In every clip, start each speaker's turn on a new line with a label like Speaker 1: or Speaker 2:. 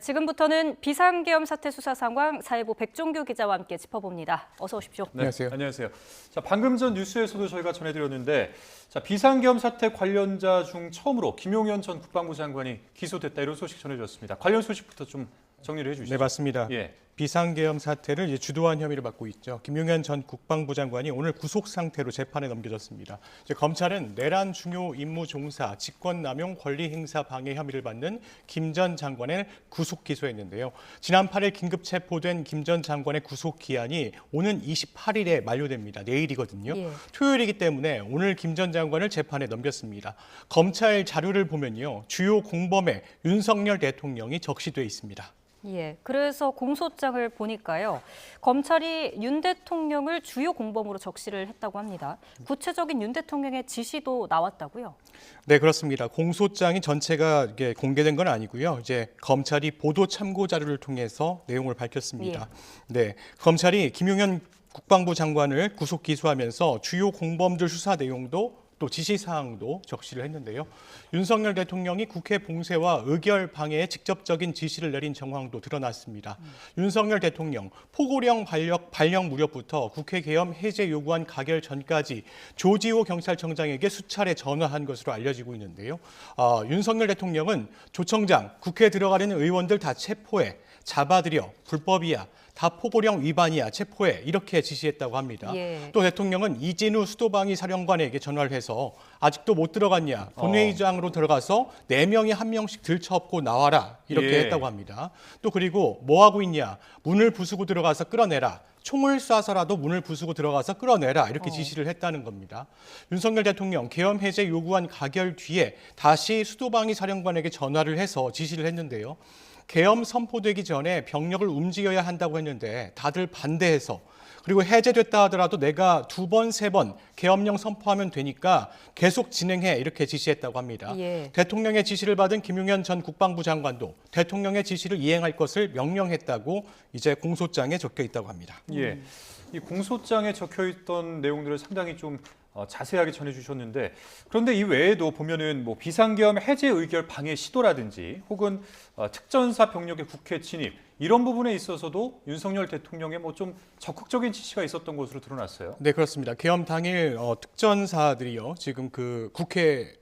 Speaker 1: 지금부터는 비상계엄 사태 수사 상황 사회부 백종규 기자와 함께 짚어봅니다. 어서 오십시오.
Speaker 2: 네, 안녕하세요. 자, 방금 전 뉴스에서도 저희가 전해드렸는데 비상계엄 사태 관련자 중 처음으로 김용현 전 국방부 장관이 기소됐다 이런 소식 전해졌습니다. 관련 소식부터 좀 정리를 해주시죠.
Speaker 3: 네, 맞습니다.
Speaker 2: 예.
Speaker 3: 비상계엄 사태를 이제 주도한 혐의를 받고 있죠. 김용현 전 국방부 장관이 오늘 구속 상태로 재판에 넘겨졌습니다. 이제 검찰은 내란 중요 임무 종사, 직권남용 권리행사 방해 혐의를 받는 김 전 장관을 구속 기소했는데요. 지난 8일 긴급 체포된 김 전 장관의 구속 기한이 오는 28일에 만료됩니다. 내일이거든요.
Speaker 1: 예.
Speaker 3: 토요일이기 때문에 오늘 김 전 장관을 재판에 넘겼습니다. 검찰 자료를 보면요, 주요 공범에 윤석열 대통령이 적시돼 있습니다.
Speaker 1: 예, 그래서 공소장을 보니까요. 검찰이 윤 대통령을 주요 공범으로 적시를 했다고 합니다. 구체적인 윤 대통령의 지시도 나왔다고요?
Speaker 3: 네, 그렇습니다. 공소장이 전체가 이게 공개된 건 아니고요. 이제 검찰이 보도 참고 자료를 통해서 내용을 밝혔습니다. 네, 검찰이 김용현 국방부 장관을 구속 기소하면서 주요 공범들 수사 내용도 또 지시사항도 적시를 했는데요. 윤석열 대통령이 국회 봉쇄와 의결 방해에 직접적인 지시를 내린 정황도 드러났습니다. 윤석열 대통령 포고령 발령 무렵부터 국회 계엄 해제 요구안 가결 전까지 조지호 경찰청장에게 수차례 전화한 것으로 알려지고 있는데요. 윤석열 대통령은 조청장, 국회에 들어가려는 의원들 다 체포해, 잡아들여, 불법이야, 다 포고령 위반이야, 체포해 이렇게 지시했다고 합니다.
Speaker 1: 예.
Speaker 3: 또 대통령은 이진우 수도방위 사령관에게 전화를 해서 아직도 못 들어갔냐, 본회의장으로 들어가서 4명이 1명씩 들쳐업고 나와라 이렇게 했다고 합니다. 또 그리고 뭐 하고 있냐, 문을 부수고 들어가서 끌어내라. 총을 쏴서라도 문을 부수고 들어가서 끌어내라 이렇게 지시를 했다는 겁니다. 윤석열 대통령 계엄 해제 요구안 가결 뒤에 다시 수도방위 사령관에게 전화를 해서 지시를 했는데요. 계엄 선포되기 전에 병력을 움직여야 한다고 했는데 다들 반대해서, 그리고 해제됐다 하더라도 내가 2번, 3번 계엄령 선포하면 되니까 계속 진행해 이렇게 지시했다고 합니다.
Speaker 1: 예.
Speaker 3: 대통령의 지시를 받은 김용현 전 국방부 장관도 대통령의 지시를 이행할 것을 명령했다고 이제 공소장에 적혀 있다고 합니다.
Speaker 2: 예. 이 공소장에 적혀 있던 내용들을 상당히 좀 자세하게 전해주셨는데, 그런데 이 외에도 보면은 뭐 비상계엄 해제 의결 방해 시도라든지 혹은 특전사 병력의 국회 진입 이런 부분에 있어서도 윤석열 대통령의 뭐 좀 적극적인 지시가 있었던 것으로 드러났어요.
Speaker 3: 네, 그렇습니다. 계엄 당일 특전사들이요, 지금 그 국회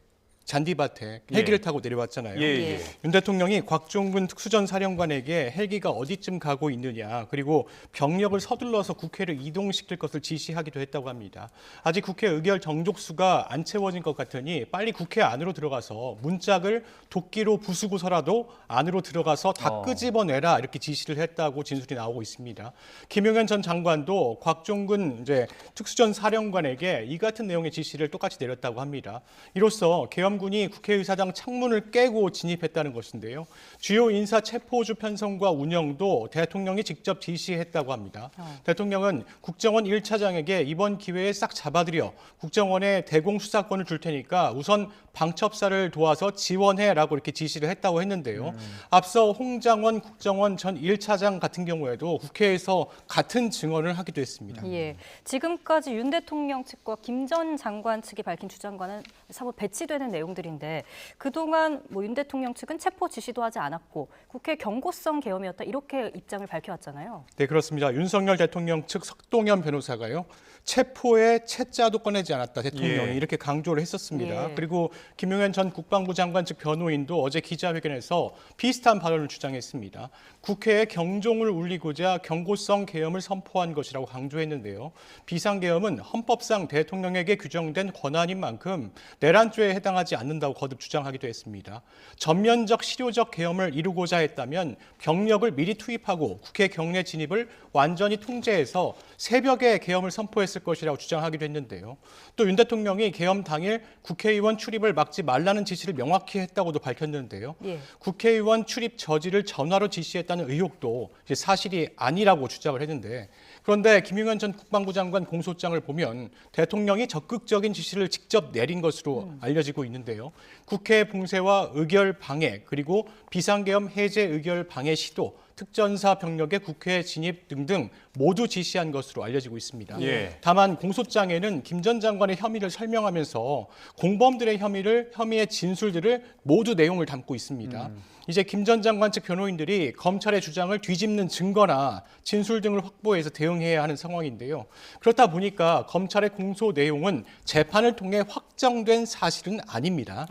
Speaker 3: 잔디밭에 헬기를 타고 내려왔잖아요.
Speaker 1: 예.
Speaker 3: 윤 대통령이 곽종근 특수전 사령관에게 헬기가 어디쯤 가고 있느냐, 그리고 병력을 서둘러서 국회를 이동시킬 것을 지시하기도 했다고 합니다. 아직 국회 의결 정족수가 안 채워진 것 같으니 빨리 국회 안으로 들어가서 문짝을 도끼로 부수고서라도 안으로 들어가서 다 끄집어내라 이렇게 지시를 했다고 진술이 나오고 있습니다. 김용현 전 장관도 곽종근 이제 특수전 사령관에게 이 같은 내용의 지시를 똑같이 내렸다고 합니다. 이로써 계엄군이 국회의사당 창문을 깨고 진입했다는 것인데요. 주요 인사 체포주 편성과 운영도 대통령이 직접 지시했다고 합니다. 대통령은 국정원 1차장에게 이번 기회에 싹 잡아들여 국정원에 대공 수사권을 줄 테니까 우선 방첩사를 도와서 지원해라고 이렇게 지시를 했다고 했는데요. 앞서 홍장원 국정원 전 1차장 같은 경우에도 국회에서 같은 증언을 하기도 했습니다.
Speaker 1: 예. 지금까지 윤 대통령 측과 김 전 장관 측이 밝힌 주장과는 사뭇 배치되는 내용들인데, 그동안 뭐 윤 대통령 측은 체포 지시도 하지 않았고 국회 경고성 계엄이었다 이렇게 입장을 밝혀왔잖아요.
Speaker 3: 네, 그렇습니다. 윤석열 대통령 측 석동현 변호사가요, 체포에 채자도 꺼내지 않았다 대통령이 이렇게 강조를 했었습니다.
Speaker 1: 예.
Speaker 3: 그리고 김용현 전 국방부 장관 측 변호인도 어제 기자회견에서 비슷한 발언을 주장했습니다. 국회에 경종을 울리고자 경고성 계엄을 선포한 것이라고 강조했는데요. 비상계엄은 헌법상 대통령에게 규정된 권한인 만큼 내란죄에 해당하지 않는다고 거듭 주장하기도 했습니다. 전면적 실효적 계엄을 이루고자 했다면 병력을 미리 투입하고 국회 경내 진입을 완전히 통제해서 새벽에 계엄을 선포했을 것이라고 주장하기도 했는데요. 또 윤 대통령이 계엄 당일 국회의원 출입을 막지 말라는 지시를 명확히 했다고도 밝혔는데요.
Speaker 1: 예.
Speaker 3: 국회의원 출입 저지를 전화로 지시했다는 의혹도 이제 사실이 아니라고 주장을 했는데, 그런데 김용현 전 국방부 장관 공소장을 보면 대통령이 적극적인 지시를 직접 내린 것으로 알려지고 있는데요. 국회 봉쇄와 의결 방해, 그리고 비상계엄 해제 의결 방해 시도, 특전사 병력의 국회 진입 등등 모두 지시한 것으로 알려지고 있습니다.
Speaker 2: 예.
Speaker 3: 다만 공소장에는 김 전 장관의 혐의를 설명하면서 공범들의 혐의의 진술들을 모두 내용을 담고 있습니다. 이제 김 전 장관 측 변호인들이 검찰의 주장을 뒤집는 증거나 진술 등을 확보해서 대응해야 하는 상황인데요. 그렇다 보니까 검찰의 공소 내용은 재판을 통해 확정된 사실은 아닙니다.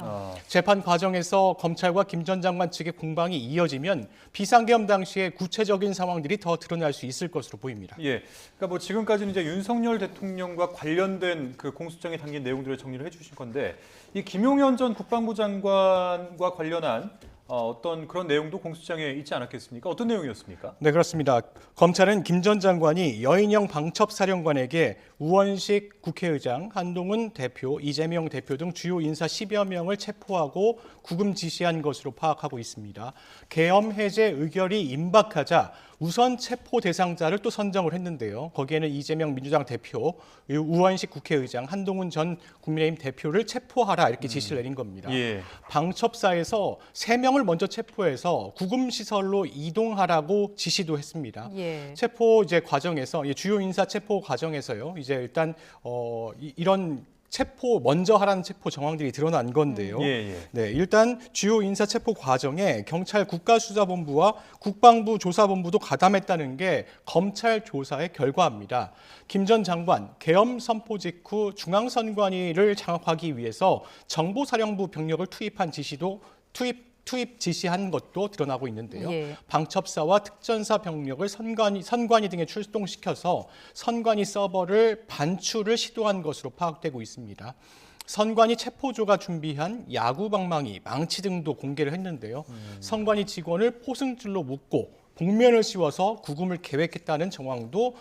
Speaker 3: 재판 과정에서 검찰과 김 전 장관 측의 공방이 이어지면 비상계엄 당시의 구체적인 상황들이 더 드러날 수 있을 것으로 보입니다.
Speaker 2: 예. 그러니까 뭐 지금까지는 이제 윤석열 대통령과 관련된 그 공소장에 담긴 내용들을 정리를 해주신 건데 이 김용현 전 국방부 장관과 관련한 어떤 그런 내용도 공소장에 있지 않았겠습니까? 어떤 내용이었습니까?
Speaker 3: 네, 그렇습니다. 검찰은 김 전 장관이 여인영 방첩사령관에게 우원식 국회의장, 한동훈 대표, 이재명 대표 등 주요 인사 10여 명을 체포하고 구금 지시한 것으로 파악하고 있습니다. 계엄 해제 의결이 임박하자 우선 체포 대상자를 또 선정을 했는데요. 거기에는 이재명 민주당 대표, 우원식 국회의장, 한동훈 전 국민의힘 대표를 체포하라 이렇게 지시를 내린 겁니다.
Speaker 2: 예.
Speaker 3: 방첩사에서 3명을 먼저 체포해서 구금시설로 이동하라고 지시도 했습니다.
Speaker 1: 예.
Speaker 3: 체포 이제 과정에서 주요 인사 체포 과정에서요. 이제 일단 이런 체포 먼저 하라는 체포 정황들이 드러난 건데요.
Speaker 2: 예.
Speaker 3: 네, 일단 주요 인사 체포 과정에 경찰 국가수사본부와 국방부 조사본부도 가담했다는 게 검찰 조사의 결과입니다. 김 전 장관 계엄 선포 직후 중앙선관위를 장악하기 위해서 정보사령부 병력을 투입 지시한 것도 드러나고 있는데요.
Speaker 1: 예.
Speaker 3: 방첩사와 특전사 병력을 선관위 등에 출동시켜서 선관위 서버를 반출을 시도한 것으로 파악되고 있습니다. 선관위 체포조가 준비한 야구 방망이, 망치 등도 공개를 했는데요. 선관위 직원을 포승줄로 묶고 복면을 씌워서 구금을 계획했다는 정황도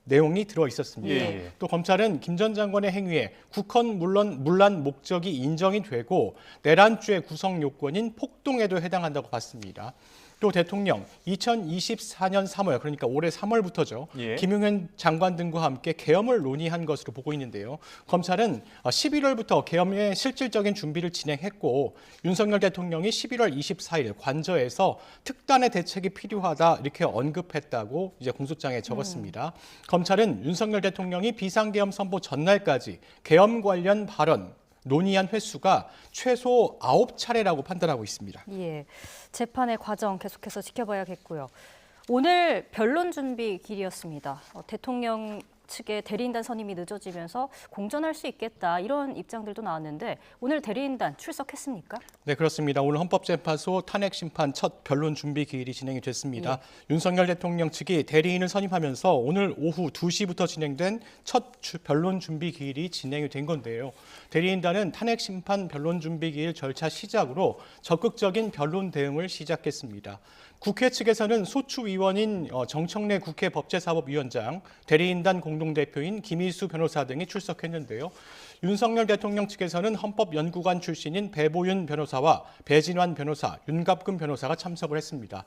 Speaker 3: 내용이 들어 있었습니다.
Speaker 2: 예.
Speaker 3: 또 검찰은 김 전 장관의 행위에 국헌 문란 목적이 인정이 되고 내란죄 구성 요건인 폭동에도 해당한다고 봤습니다. 또 대통령 2024년 3월 그러니까 올해 3월부터죠.
Speaker 2: 예.
Speaker 3: 김용현 장관 등과 함께 계엄을 논의한 것으로 보고 있는데요. 검찰은 11월부터 계엄의 실질적인 준비를 진행했고 윤석열 대통령이 11월 24일 관저에서 특단의 대책이 필요하다 이렇게 언급했다고 이제 공소장에 적었습니다. 검찰은 윤석열 대통령이 비상계엄 선포 전날까지 계엄 관련 발언 논의한 횟수가 최소 9차례라고 판단하고 있습니다.
Speaker 1: 예, 재판의 과정 계속해서 지켜봐야겠고요. 오늘 변론 준비 길이었습니다. 대통령 측의 대리인단 선임이 늦어지면서 공전할 수 있겠다 이런 입장들도 나왔는데 오늘 대리인단 출석했습니까?
Speaker 3: 네, 그렇습니다. 오늘 헌법재판소 탄핵 심판 첫 변론 준비 기일이 진행이 됐습니다. 윤석열 대통령 측이 대리인을 선임하면서 오늘 오후 2시부터 진행된 첫 변론 준비 기일이 진행이 된 건데요. 대리인단은 탄핵 심판 변론 준비 기일 절차 시작으로 적극적인 변론 대응을 시작했습니다. 국회 측에서는 소추위원인 정청래 국회 법제사법위원장, 대리인단 공동대표인 김희수 변호사 등이 출석했는데요. 윤석열 대통령 측에서는 헌법연구관 출신인 배보윤 변호사와 배진환 변호사, 윤갑근 변호사가 참석을 했습니다.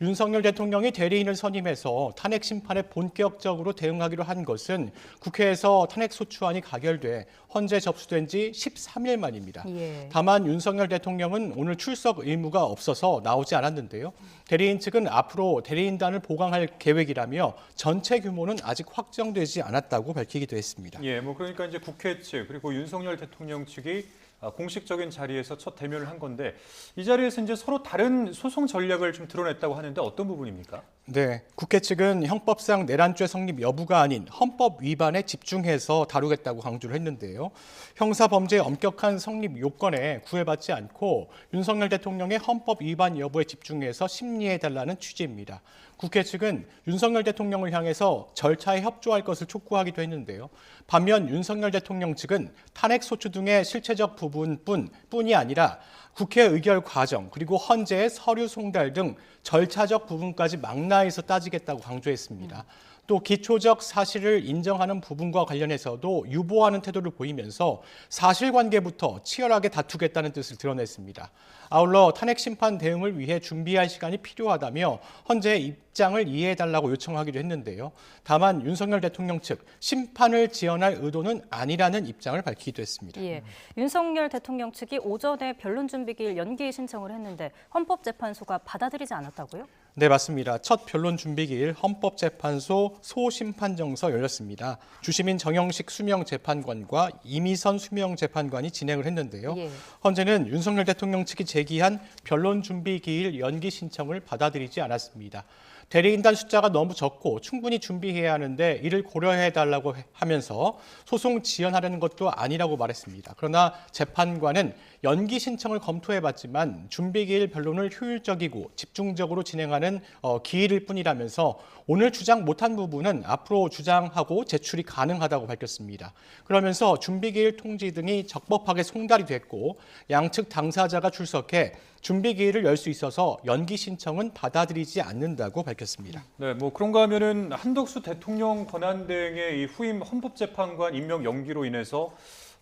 Speaker 3: 윤석열 대통령이 대리인을 선임해서 탄핵 심판에 본격적으로 대응하기로 한 것은 국회에서 탄핵 소추안이 가결돼 헌재 접수된 지 13일 만입니다.
Speaker 1: 예.
Speaker 3: 다만 윤석열 대통령은 오늘 출석 의무가 없어서 나오지 않았는데요. 대리인 측은 앞으로 대리인단을 보강할 계획이라며 전체 규모는 아직 확정되지 않았다고 밝히기도 했습니다.
Speaker 2: 예, 뭐 그러니까 이제 국회 측 그리고 윤석열 대통령 측이 공식적인 자리에서 첫 대면을 한 건데 이 자리에서 이제 서로 다른 소송 전략을 좀 드러냈다고 하는데 어떤 부분입니까?
Speaker 3: 네, 국회 측은 형법상 내란죄 성립 여부가 아닌 헌법 위반에 집중해서 다루겠다고 강조를 했는데요. 형사범죄의 엄격한 성립 요건에 구애받지 않고 윤석열 대통령의 헌법 위반 여부에 집중해서 심리해달라는 취지입니다. 국회 측은 윤석열 대통령을 향해서 절차에 협조할 것을 촉구하기도 했는데요. 반면 윤석열 대통령 측은 탄핵 소추 등의 실체적 부분뿐이 아니라 국회 의결 과정 그리고 헌재의 서류 송달 등 절차적 부분까지 망라해서 따지겠다고 강조했습니다. 또 기초적 사실을 인정하는 부분과 관련해서도 유보하는 태도를 보이면서 사실관계부터 치열하게 다투겠다는 뜻을 드러냈습니다. 아울러 탄핵 심판 대응을 위해 준비할 시간이 필요하다며 헌재의 입장을 이해해달라고 요청하기도 했는데요. 다만 윤석열 대통령 측 심판을 지연할 의도는 아니라는 입장을 밝히기도 했습니다.
Speaker 1: 예, 윤석열 대통령 측이 오전에 변론 준비기일 연기 신청을 했는데 헌법재판소가 받아들이지 않았다고요?
Speaker 3: 네, 맞습니다. 첫 변론 준비기일 헌법재판소 소심판정서 열렸습니다. 주심인 정영식 수명재판관과 이미선 수명재판관이 진행을 했는데요.
Speaker 1: 예.
Speaker 3: 헌재는 윤석열 대통령 측이 제기한 변론 준비기일 연기 신청을 받아들이지 않았습니다. 대리인단 숫자가 너무 적고 충분히 준비해야 하는데 이를 고려해달라고 하면서 소송 지연하려는 것도 아니라고 말했습니다. 그러나 재판관은 연기 신청을 검토해봤지만 준비기일 변론을 효율적이고 집중적으로 진행하는 기일일 뿐이라면서 오늘 주장 못한 부분은 앞으로 주장하고 제출이 가능하다고 밝혔습니다. 그러면서 준비기일 통지 등이 적법하게 송달이 됐고 양측 당사자가 출석해 준비기일을 열 수 있어서 연기 신청은 받아들이지 않는다고 밝혔습니다.
Speaker 2: 네, 뭐 그런가 하면은 한덕수 대통령 권한대행의 이 후임 헌법재판관 임명 연기로 인해서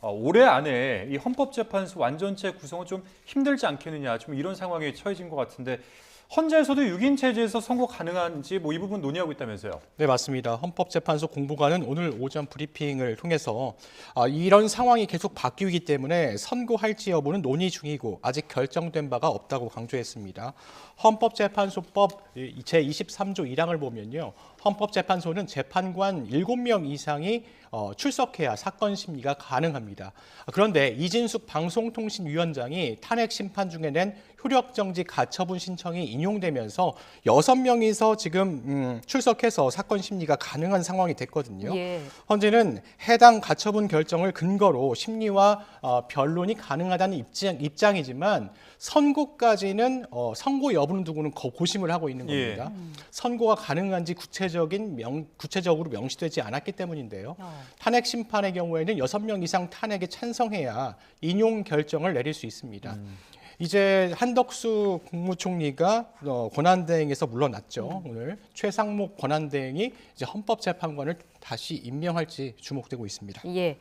Speaker 2: 올해 안에 이 헌법재판소 완전체 구성은 좀 힘들지 않겠느냐, 좀 이런 상황에 처해진 것 같은데 헌재에서도 6인 체제에서 선고 가능한지 뭐 이 부분 논의하고 있다면서요?
Speaker 3: 네, 맞습니다. 헌법재판소 공보관은 오늘 오전 브리핑을 통해서 이런 상황이 계속 바뀌기 때문에 선고할지 여부는 논의 중이고 아직 결정된 바가 없다고 강조했습니다. 헌법재판소법 제23조 1항을 보면요. 헌법재판소는 재판관 7명 이상이 출석해야 사건 심리가 가능합니다. 그런데 이진숙 방송통신위원장이 탄핵 심판 중에 낸 효력정지 가처분 신청이 인용되면서 6명이서 지금 출석해서 사건 심리가 가능한 상황이 됐거든요.
Speaker 1: 예.
Speaker 3: 헌재는 해당 가처분 결정을 근거로 심리와 변론이 가능하다는 입장이지만 선고까지는 선고 여부는 두고는 고심을 하고 있는 겁니다. 선고가 가능한지 구체적으로 명시되지 않았기 때문인데요. 탄핵 심판의 경우에는 6명 이상 탄핵에 찬성해야 인용 결정을 내릴 수 있습니다. 이제 한덕수 국무총리가 권한대행에서 물러났죠. 오늘 최상목 권한대행이 이제 헌법재판관을 다시 임명할지 주목되고 있습니다.
Speaker 1: 예.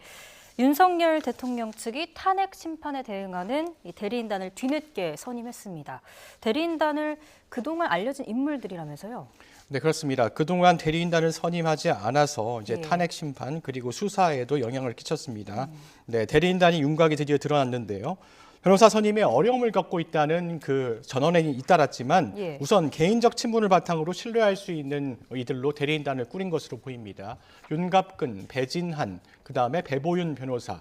Speaker 1: 윤석열 대통령 측이 탄핵 심판에 대응하는 이 대리인단을 뒤늦게 선임했습니다. 대리인단을 그동안 알려진 인물들이라면서요?
Speaker 3: 네, 그렇습니다. 그동안 대리인단을 선임하지 않아서 이제
Speaker 1: 예.
Speaker 3: 탄핵 심판 그리고 수사에도 영향을 끼쳤습니다. 네, 대리인단이 윤곽이 드디어 드러났는데요. 변호사 선임에 어려움을 겪고 있다는 그 전언에 잇따랐지만
Speaker 1: 예.
Speaker 3: 우선 개인적 친분을 바탕으로 신뢰할 수 있는 이들로 대리인단을 꾸린 것으로 보입니다. 윤갑근, 배진한, 그다음에 배보윤 변호사,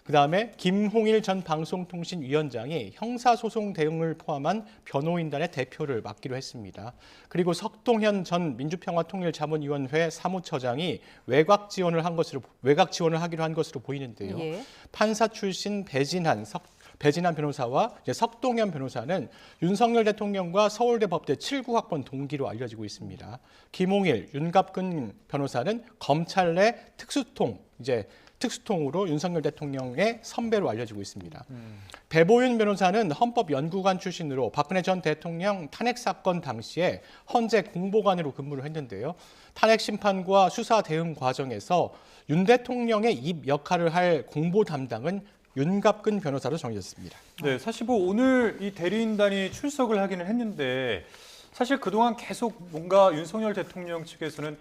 Speaker 3: 그다음에 김홍일 전 방송통신위원장이 형사소송 대응을 포함한 변호인단의 대표를 맡기로 했습니다. 그리고 석동현 전 민주평화통일자문위원회 사무처장이 외곽 지원을 하기로 한 것으로 보이는데요.
Speaker 1: 예.
Speaker 3: 판사 출신 배진한 변호사와 석동현 변호사는 윤석열 대통령과 서울대 법대 79학번 동기로 알려지고 있습니다. 김홍일, 윤갑근 변호사는 검찰 내 특수통으로 윤석열 대통령의 선배로 알려지고 있습니다. 배보윤 변호사는 헌법연구관 출신으로 박근혜 전 대통령 탄핵 사건 당시에 헌재 공보관으로 근무를 했는데요. 탄핵 심판과 수사 대응 과정에서 윤 대통령의 입 역할을 할 공보 담당은 윤갑근 변호사로 정해졌습니다.
Speaker 2: 네, 사실 뭐 오늘 이 대리인단이 출석을 하기는 했는데 사실 그동안 계속 뭔가 윤석열 대통령 측에서는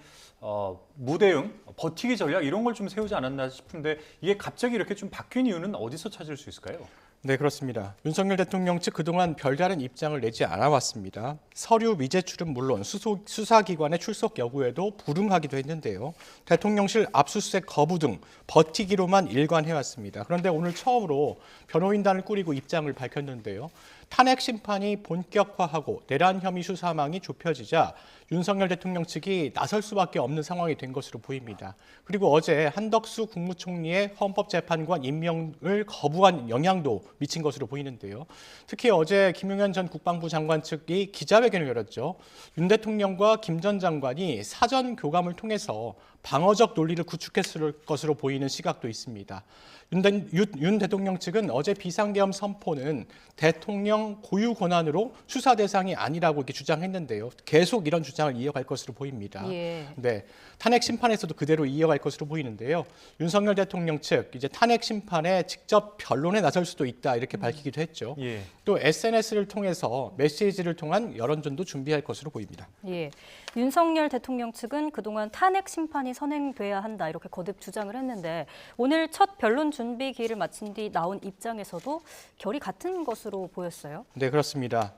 Speaker 2: 무대응, 버티기 전략 이런 걸 좀 세우지 않았나 싶은데 이게 갑자기 이렇게 좀 바뀐 이유는 어디서 찾을 수 있을까요?
Speaker 3: 네, 그렇습니다. 윤석열 대통령 측 그동안 별다른 입장을 내지 않아왔습니다. 서류 미제출은 물론 수사기관의 출석 여부에도 불응하기도 했는데요. 대통령실 압수수색 거부 등 버티기로만 일관해왔습니다. 그런데 오늘 처음으로 변호인단을 꾸리고 입장을 밝혔는데요. 탄핵 심판이 본격화하고 내란 혐의 수사망이 좁혀지자 윤석열 대통령 측이 나설 수밖에 없는 상황이 된 것으로 보입니다. 그리고 어제 한덕수 국무총리의 헌법재판관 임명을 거부한 영향도 미친 것으로 보이는데요. 특히 어제 김용현 전 국방부 장관 측이 기자회견을 열었죠. 윤 대통령과 김 전 장관이 사전 교감을 통해서 방어적 논리를 구축했을 것으로 보이는 시각도 있습니다. 윤 대통령 측은 어제 비상계엄 선포는 대통령 고유 권한으로 수사 대상이 아니라고 이렇게 주장했는데요. 계속 이런 주장을 이어갈 것으로 보입니다.
Speaker 1: 예.
Speaker 3: 네, 탄핵 심판에서도 그대로 이어갈 것으로 보이는데요. 윤석열 대통령 측 이제 탄핵 심판에 직접 변론에 나설 수도 있다 이렇게 밝히기도 했죠.
Speaker 2: 예.
Speaker 3: 또 SNS를 통해서 메시지를 통한 여론전도 준비할 것으로 보입니다.
Speaker 1: 예. 윤석열 대통령 측은 그동안 탄핵 심판이 선행돼야 한다 이렇게 거듭 주장을 했는데 오늘 첫 변론 준비 기일을 마친 뒤 나온 입장에서도 결이 같은 것으로 보였어요.
Speaker 3: 네, 그렇습니다.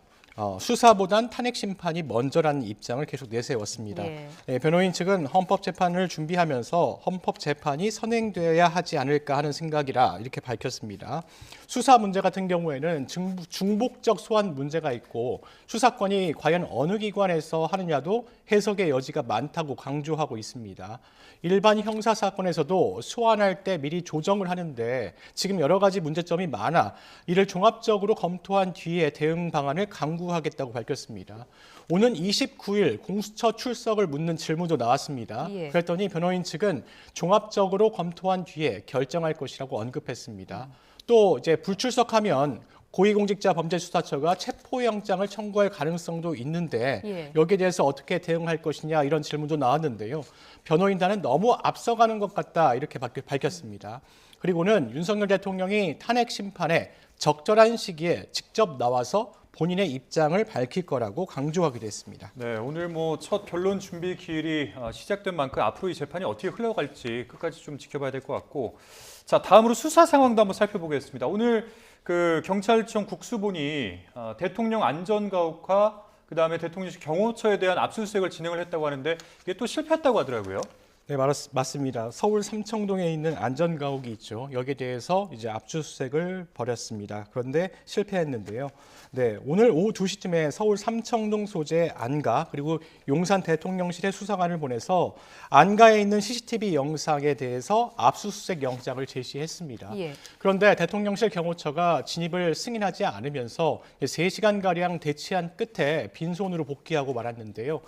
Speaker 3: 수사보단 탄핵 심판이 먼저라는 입장을 계속 내세웠습니다.
Speaker 1: 예.
Speaker 3: 변호인 측은 헌법재판을 준비하면서 헌법재판이 선행되어야 하지 않을까 하는 생각이라 이렇게 밝혔습니다. 수사 문제 같은 경우에는 중복적 소환 문제가 있고 수사권이 과연 어느 기관에서 하느냐도 해석의 여지가 많다고 강조하고 있습니다. 일반 형사 사건에서도 소환할 때 미리 조정을 하는데 지금 여러 가지 문제점이 많아 이를 종합적으로 검토한 뒤에 대응 방안을 강구하겠다고 밝혔습니다. 오는 29일 공수처 출석을 묻는 질문도 나왔습니다.
Speaker 1: 예.
Speaker 3: 그랬더니 변호인 측은 종합적으로 검토한 뒤에 결정할 것이라고 언급했습니다. 또 이제 불출석하면 고위공직자범죄수사처가 체포영장을 청구할 가능성도 있는데
Speaker 1: 예.
Speaker 3: 여기에 대해서 어떻게 대응할 것이냐 이런 질문도 나왔는데요. 변호인단은 너무 앞서가는 것 같다 이렇게 밝혔습니다. 그리고는 윤석열 대통령이 탄핵 심판에 적절한 시기에 직접 나와서 본인의 입장을 밝힐 거라고 강조하기도 했습니다.
Speaker 2: 네, 오늘 뭐 첫 변론 준비 기일이 시작된 만큼 앞으로 이 재판이 어떻게 흘러갈지 끝까지 좀 지켜봐야 될 것 같고, 자 다음으로 수사 상황도 한번 살펴보겠습니다. 오늘 그 경찰청 국수본이 대통령 안전가옥과 그다음에 대통령실 경호처에 대한 압수수색을 진행을 했다고 하는데 이게 또 실패했다고 하더라고요.
Speaker 3: 네, 맞습니다. 서울 삼청동에 있는 안전가옥이 있죠. 여기에 대해서 이제 압수수색을 벌였습니다. 그런데 실패했는데요. 네, 오늘 오후 2시쯤에 서울 삼청동 소재 안가 그리고 용산 대통령실에 수사관을 보내서 안가에 있는 CCTV 영상에 대해서 압수수색 영장을 제시했습니다.
Speaker 1: 예.
Speaker 3: 그런데 대통령실 경호처가 진입을 승인하지 않으면서 3시간가량 대치한 끝에 빈손으로 복귀하고 말았는데요.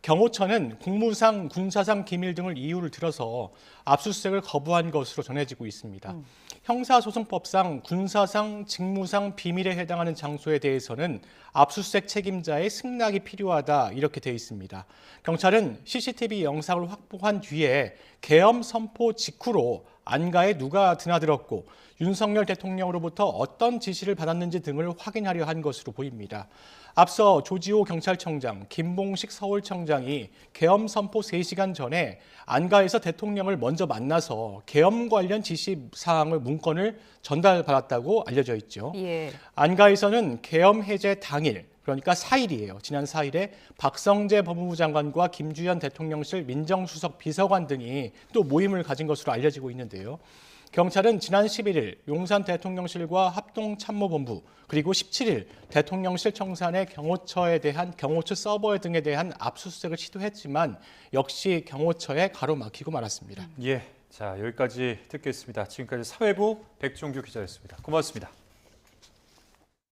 Speaker 3: 경호처는 공무상, 군사상 기밀 등을 이유를 들어서 압수수색을 거부한 것으로 전해지고 있습니다. 형사소송법상 군사상, 직무상 비밀에 해당하는 장소에 대해서는 압수수색 책임자의 승낙이 필요하다 이렇게 되어 있습니다. 경찰은 CCTV 영상을 확보한 뒤에 계엄 선포 직후로 안가에 누가 드나들었고 윤석열 대통령으로부터 어떤 지시를 받았는지 등을 확인하려 한 것으로 보입니다. 앞서 조지호 경찰청장, 김봉식 서울청장이 계엄 선포 3시간 전에 안가에서 대통령을 먼저 만나서 계엄 관련 지시 사항을 문건을 전달받았다고 알려져 있죠.
Speaker 1: 예.
Speaker 3: 안가에서는 계엄 해제 당일, 그러니까 4일이에요. 지난 4일에 박성재 법무부 장관과 김주현 대통령실 민정수석 비서관 등이 또 모임을 가진 것으로 알려지고 있는데요. 경찰은 지난 11일 용산 대통령실과 합동참모본부 그리고 17일 대통령실 청산의 경호처에 대한 경호처 서버 등에 대한 압수수색을 시도했지만 역시 경호처에 가로막히고 말았습니다.
Speaker 2: 예, 자 여기까지 듣겠습니다. 지금까지 사회부 백종규 기자였습니다. 고맙습니다.